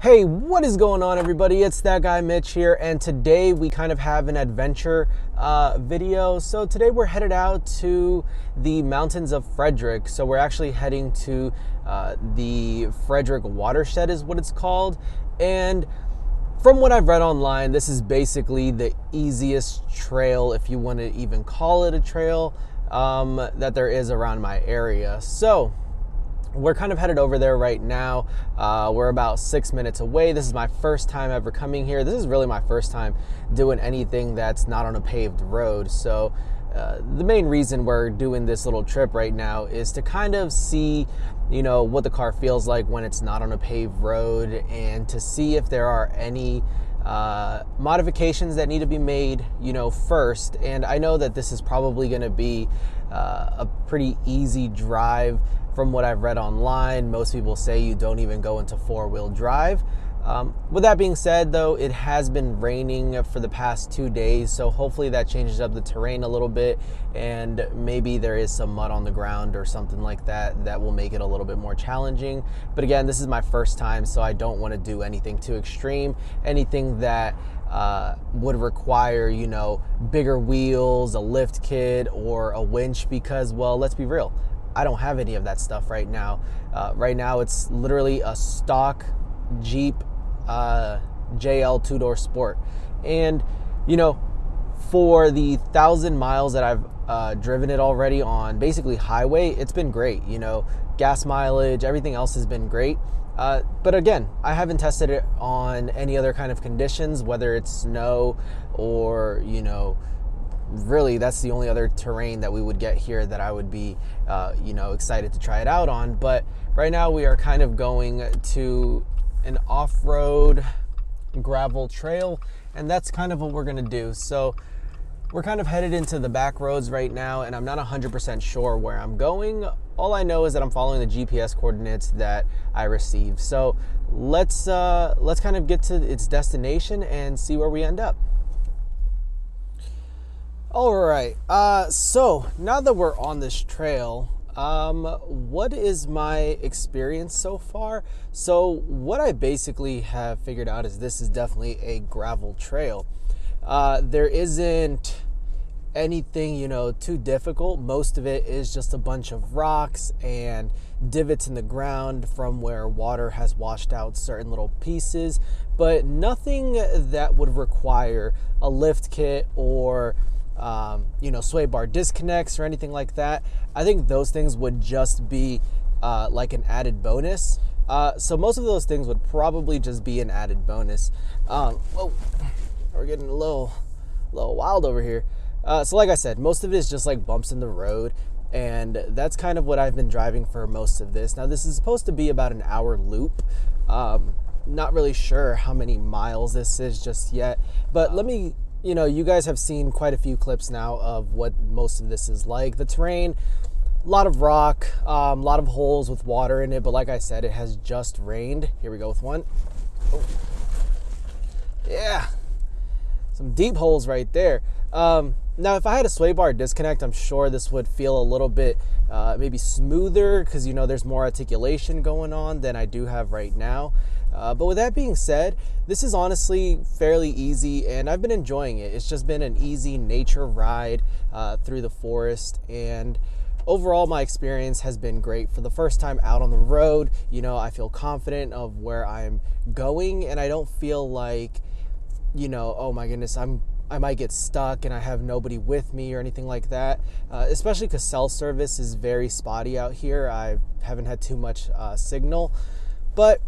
Hey, what is going on, everybody? It's that guy Mitch here, and today we kind of have an adventure video. So today we're headed out to the mountains of Frederick. So we're actually heading to the Fredrick Watershed is what it's called. And from what I've read online, this is basically the easiest trail, if you want to even call it a trail, that there is around my area. So we're kind of headed over there right now. We're about 6 minutes away. This is my first time ever coming here. This is really my first time doing anything that's not on a paved road. So the main reason we're doing this little trip right now is to kind of see, you know, what the car feels like when it's not on a paved road, and to see if there are any modifications that need to be made, you know, first. And I know that this is probably going to be a pretty easy drive. From what I've read online, most people say you don't even go into four-wheel drive. With that being said, though, it has been raining for the past 2 days, so hopefully that changes up the terrain a little bit, and maybe there is some mud on the ground or something like that that will make it a little bit more challenging. But again, this is my first time, so I don't want to do anything too extreme, anything that would require, you know, bigger wheels, a lift kit, or a winch, because, well, let's be real, I don't have any of that stuff right now. Right now, it's literally a stock Jeep JL two-door Sport. And, you know, for the 1,000 miles that I've driven it already on basically highway, it's been great. You know, gas mileage, everything else has been great. But again, I haven't tested it on any other kind of conditions, whether it's snow or, you know, really that's the only other terrain that we would get here that I would be you know, excited to try it out on. But right now we are kind of going to an off-road gravel trail, and that's kind of what we're gonna do. So we're kind of headed into the back roads right now, and I'm not 100% sure where I'm going. All I know is that I'm following the GPS coordinates that I received. So let's kind of get to its destination and see where we end up. All right, so now that we're on this trail, what is my experience so far? So what I basically have figured out is this is definitely a gravel trail. There isn't anything, you know, too difficult. Most of it is just a bunch of rocks and divots in the ground from where water has washed out certain little pieces, but nothing that would require a lift kit or you know, sway bar disconnects or anything like that. I think those things would just be like an added bonus. So most of those things would probably just be an added bonus. Whoa, we're getting a little wild over here. So like I said, most of it is just like bumps in the road, and that's kind of what I've been driving for most of this. Now this is supposed to be about an hour loop. Not really sure how many miles this is just yet, but let me, you know, you guys have seen quite a few clips now of what most of this is like. The terrain, a lot of rock, a lot of holes with water in it, but like I said, it has just rained. Here we go with one. Oh. Yeah, some deep holes right there. Now, if I had a sway bar disconnect, I'm sure this would feel a little bit maybe smoother, because, you know, there's more articulation going on than I do have right now. But with that being said, this is honestly fairly easy, and I've been enjoying it. It's just been an easy nature ride through the forest, and overall my experience has been great. For the first time out on the road, you know, I feel confident of where I'm going, and I don't feel like, you know, oh my goodness, I might get stuck and I have nobody with me or anything like that, especially because cell service is very spotty out here. I haven't had too much signal, but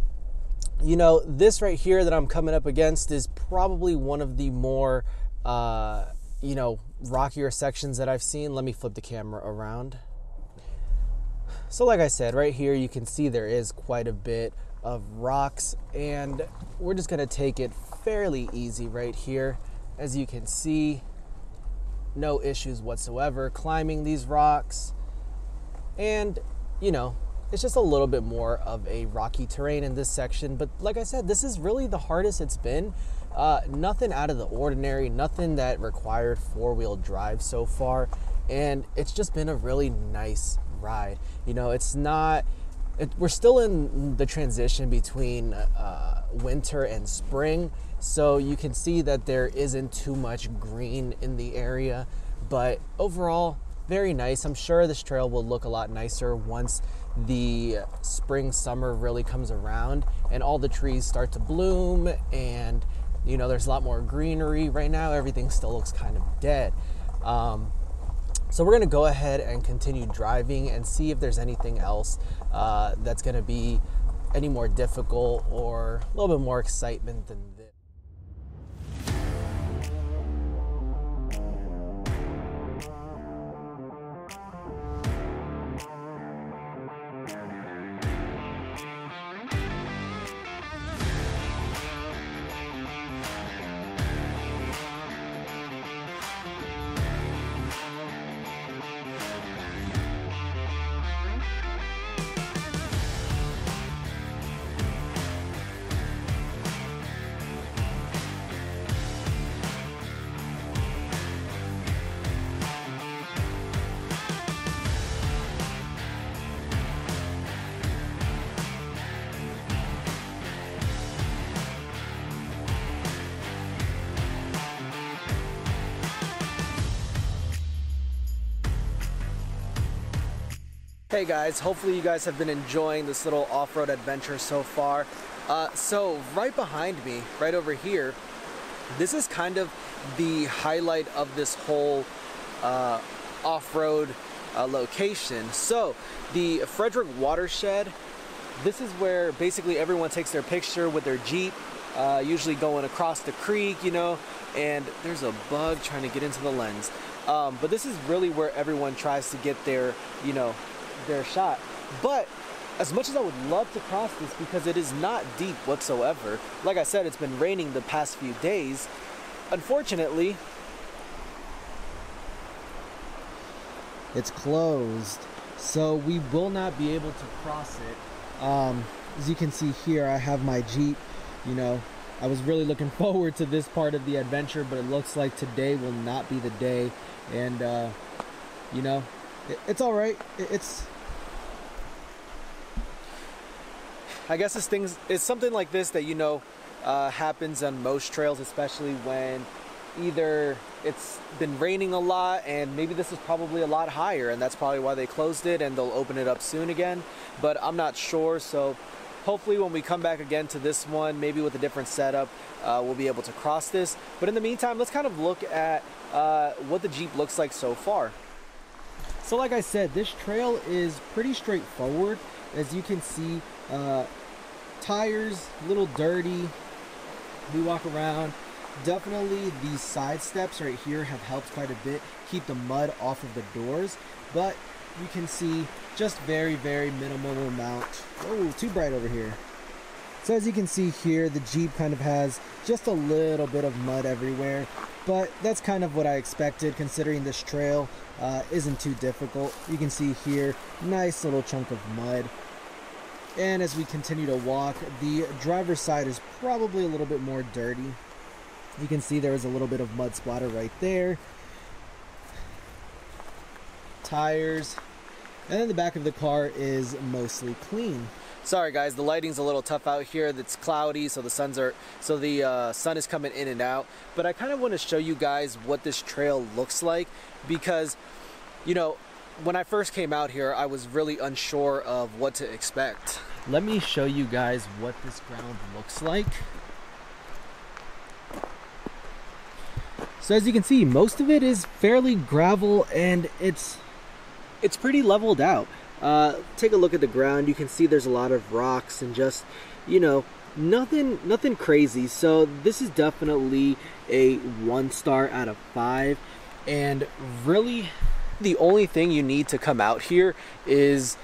you know, this right here that I'm coming up against is probably one of the more, you know, rockier sections that I've seen. Let me flip the camera around. So like I said, right here, you can see there is quite a bit of rocks, and we're just going to take it fairly easy right here. As you can see, no issues whatsoever climbing these rocks. And, you know, it's just a little bit more of a rocky terrain in this section. But like I said, this is really the hardest it's been. Nothing out of the ordinary, nothing that required four-wheel drive so far. And it's just been a really nice ride. You know, it's not... we're still in the transition between winter and spring. So you can see that there isn't too much green in the area, but overall, very nice. I'm sure this trail will look a lot nicer once the spring, summer really comes around and all the trees start to bloom and, you know, there's a lot more greenery. Right now, everything still looks kind of dead. So we're gonna go ahead and continue driving and see if there's anything else that's gonna be any more difficult or a little bit more excitement than this. Hey guys, hopefully you guys have been enjoying this little off-road adventure so far. So right behind me, right over here, this is kind of the highlight of this whole off-road location. So the Fredrick Watershed, this is where basically everyone takes their picture with their Jeep, usually going across the creek, you know, and there's a bug trying to get into the lens. But this is really where everyone tries to get their, you know, their shot. But as much as I would love to cross this because it is not deep whatsoever, like I said, it's been raining the past few days, unfortunately it's closed, so we will not be able to cross it. As you can see here, I have my Jeep. You know, I was really looking forward to this part of the adventure, but it looks like today will not be the day. And you know, it's all right. I guess it's something like this that, you know, happens on most trails, especially when either it's been raining a lot and maybe this is probably a lot higher and that's probably why they closed it and they'll open it up soon again, but I'm not sure. So hopefully when we come back again to this one, maybe with a different setup, we'll be able to cross this. But in the meantime, let's kind of look at what the Jeep looks like so far. So like I said, this trail is pretty straightforward. As you can see, tires a little dirty. We walk around. Definitely these side steps right here have helped quite a bit keep the mud off of the doors, but you can see just very minimal amount. Oh, too bright over here. So as you can see here, the Jeep kind of has just a little bit of mud everywhere, but that's kind of what I expected considering this trail isn't too difficult. You can see here, nice little chunk of mud. And as we continue to walk, the driver's side is probably a little bit more dirty. You can see there is a little bit of mud splatter right there. Tires. And then the back of the car is mostly clean. Sorry guys, the lighting's a little tough out here. It's cloudy, so the sun is coming in and out. But I kind of want to show you guys what this trail looks like because, you know, when I first came out here, I was really unsure of what to expect. Let me show you guys what this ground looks like. So as you can see, most of it is fairly gravel and it's pretty leveled out. Take a look at the ground. You can see there's a lot of rocks and just, you know, nothing crazy. So this is definitely a 1-star out of 5. And really, the only thing you need to come out here is,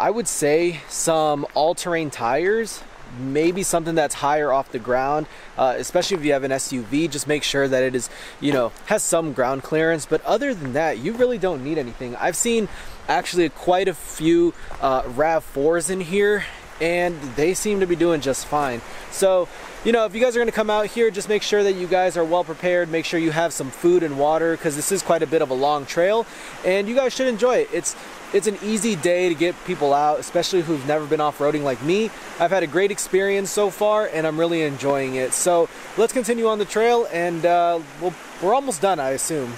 I would say, some all-terrain tires, maybe something that's higher off the ground, especially if you have an SUV. Just make sure that it is, you know, has some ground clearance. But other than that, you really don't need anything. I've seen actually quite a few RAV4s in here and they seem to be doing just fine. So, you know, if you guys are going to come out here, just make sure that you guys are well prepared. Make sure you have some food and water because this is quite a bit of a long trail and you guys should enjoy it. It's it's an easy day to get people out, especially who've never been off-roading like me. I've had a great experience so far, and I'm really enjoying it. So let's continue on the trail, and we're almost done, I assume.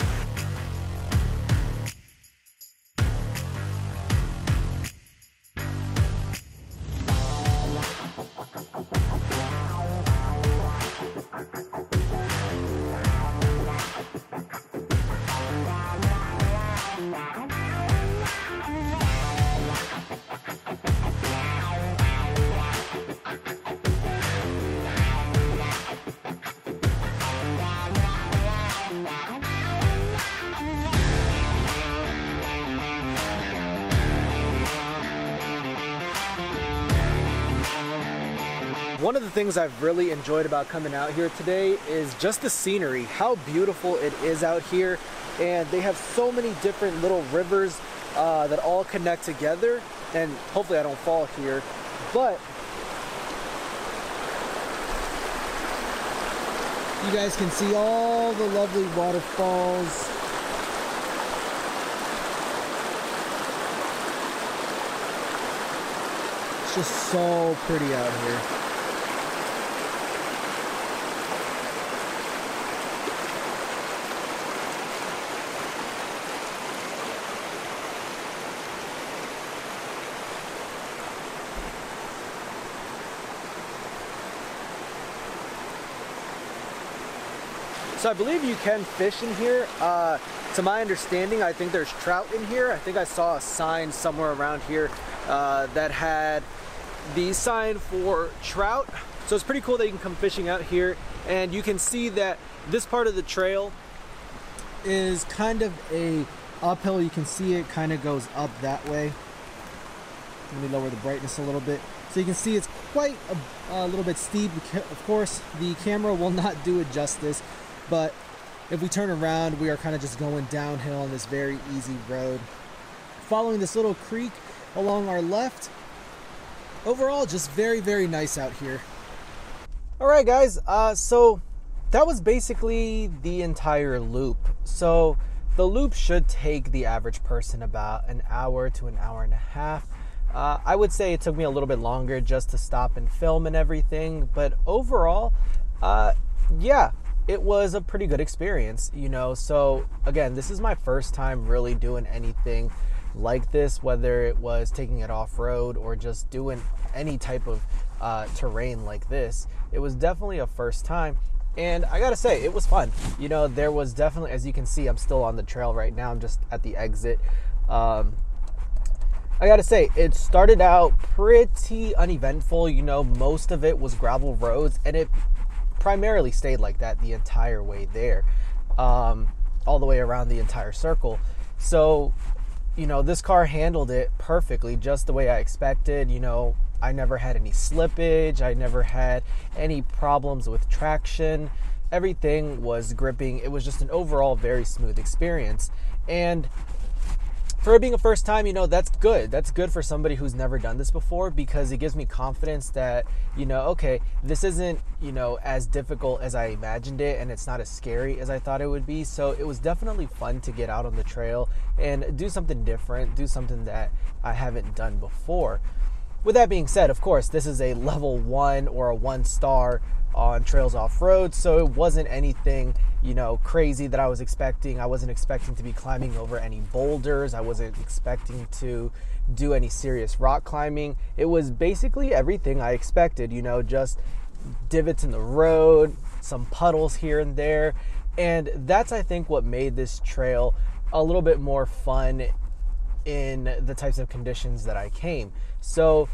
One of the things I've really enjoyed about coming out here today is just the scenery, how beautiful it is out here. And they have so many different little rivers that all connect together, and hopefully I don't fall here, but you guys can see all the lovely waterfalls. It's just so pretty out here. So I believe you can fish in here. To my understanding, I think there's trout in here. I think I saw a sign somewhere around here that had the sign for trout. So it's pretty cool that you can come fishing out here. And you can see that this part of the trail is kind of a uphill. You can see it kind of goes up that way. Let me lower the brightness a little bit. So you can see it's quite a little bit steep. Of course, the camera will not do it justice. But if we turn around, we are kind of just going downhill on this very easy road. Following this little creek along our left. Overall, just very, very nice out here. All right, guys. So that was basically the entire loop. So the loop should take the average person about an hour to an hour and a half. I would say it took me a little bit longer just to stop and film and everything. But overall, yeah. It was a pretty good experience, you know. So again, this is my first time really doing anything like this, whether it was taking it off-road or just doing any type of terrain like this. It was definitely a first time, and I gotta say, it was fun. You know, there was definitely, as you can see, I'm still on the trail right now. I'm just at the exit. I gotta say, it started out pretty uneventful. You know, most of it was gravel roads, and it primarily stayed like that the entire way there, all the way around the entire circle. So, you know, this car handled it perfectly, just the way I expected. You know, I never had any slippage. I never had any problems with traction. Everything was gripping. It was just an overall very smooth experience. And for it being a first time, you know, that's good. That's good for somebody who's never done this before, because it gives me confidence that, you know, okay, this isn't, you know, as difficult as I imagined it, and it's not as scary as I thought it would be. So it was definitely fun to get out on the trail and do something different, do something that I haven't done before. With that being said, of course, this is a level 1 or a 1-star on Trails Off-Road, so it wasn't anything, you know, crazy that I was expecting. I wasn't expecting to be climbing over any boulders. I wasn't expecting to do any serious rock climbing. It was basically everything I expected, you know, just divots in the road, some puddles here and there. And that's, I think, what made this trail a little bit more fun in the types of conditions that I came. So,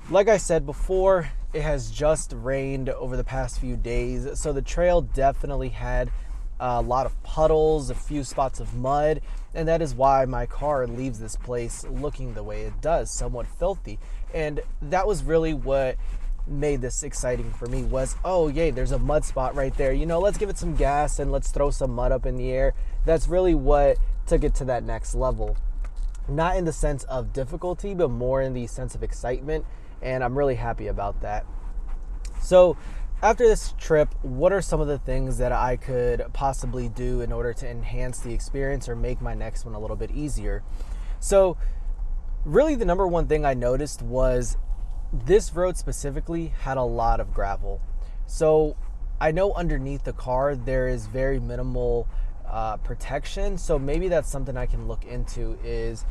like I said before, it has just rained over the past few days, so the trail definitely had a lot of puddles, a few spots of mud, and that is why my car leaves this place looking the way it does, somewhat filthy. And that was really what made this exciting for me, was, oh yay, there's a mud spot right there, you know, let's give it some gas and let's throw some mud up in the air. That's really what took it to that next level. Not in the sense of difficulty, but more in the sense of excitement, and I'm really happy about that. So after this trip, what are some of the things that I could possibly do in order to enhance the experience or make my next one a little bit easier? So really the number one thing I noticed was this road specifically had a lot of gravel. So I know underneath the car there is very minimal protection, so maybe that's something I can look into, is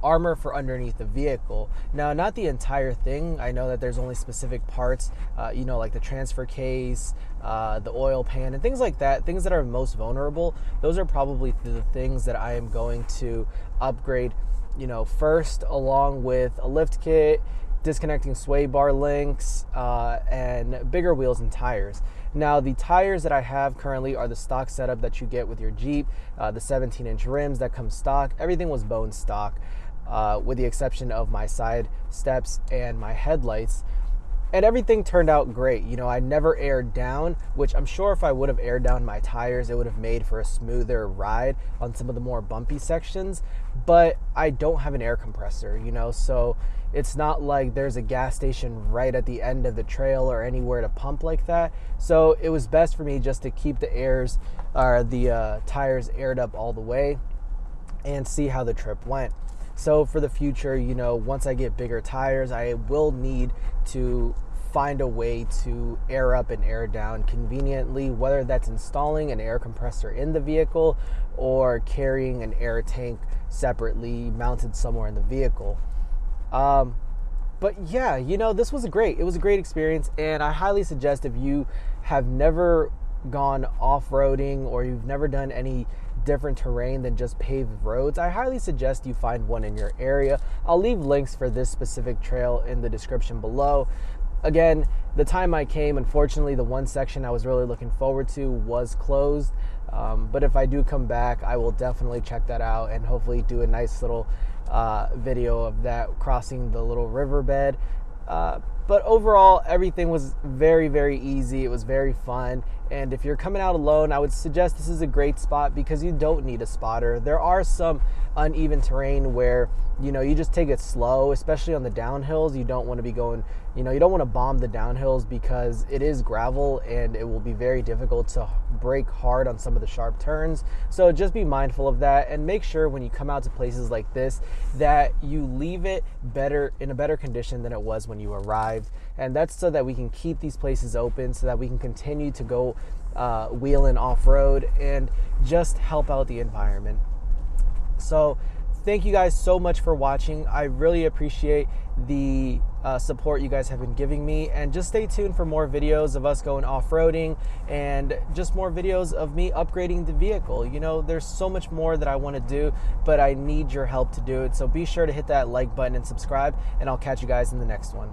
armor for underneath the vehicle. Now, not the entire thing. I know that there's only specific parts, like the transfer case, the oil pan, and things like that, things that are most vulnerable. Those are probably the things that I am going to upgrade, first, along with a lift kit, disconnecting sway bar links, and bigger wheels and tires. Now, the tires that I have currently are the stock setup that you get with your Jeep, the 17-inch rims that come stock. Everything was bone stock, with the exception of my side steps and my headlights. And everything turned out great. I never aired down, which I'm sure if I would have aired down my tires, it would have made for a smoother ride on some of the more bumpy sections. But I don't have an air compressor, so it's not like there's a gas station right at the end of the trail or anywhere to pump like that. So it was best for me just to keep the tires aired up all the way and see how the trip went. So for the future, once I get bigger tires, I will need to find a way to air up and air down conveniently, whether that's installing an air compressor in the vehicle or carrying an air tank separately mounted somewhere in the vehicle. But yeah, this was it was a great experience, and I highly suggest, if you have never gone off-roading or you've never done any different terrain than just paved roads, I highly suggest you find one in your area. I'll leave links for this specific trail in the description below. Again, the time I came, unfortunately, the one section I was really looking forward to was closed. But if I do come back, I will definitely check that out and hopefully do a nice little video of that crossing the little riverbed. But overall, everything was very, very easy. It was very fun. And if you're coming out alone, I would suggest this is a great spot because you don't need a spotter. There are some uneven terrain where, you just take it slow, especially on the downhills. You don't want to be going, you don't want to bomb the downhills because it is gravel and it will be very difficult to brake hard on some of the sharp turns. So just be mindful of that and make sure when you come out to places like this that you leave it in a better condition than it was when you arrived. And that's so that we can keep these places open, so that we can continue to go wheeling off-road and just help out the environment. So thank you guys so much for watching. I really appreciate the support you guys have been giving me, and just stay tuned for more videos of us going off-roading and just more videos of me upgrading the vehicle. There's so much more that I want to do, but I need your help to do it. So be sure to hit that like button and subscribe, and I'll catch you guys in the next one.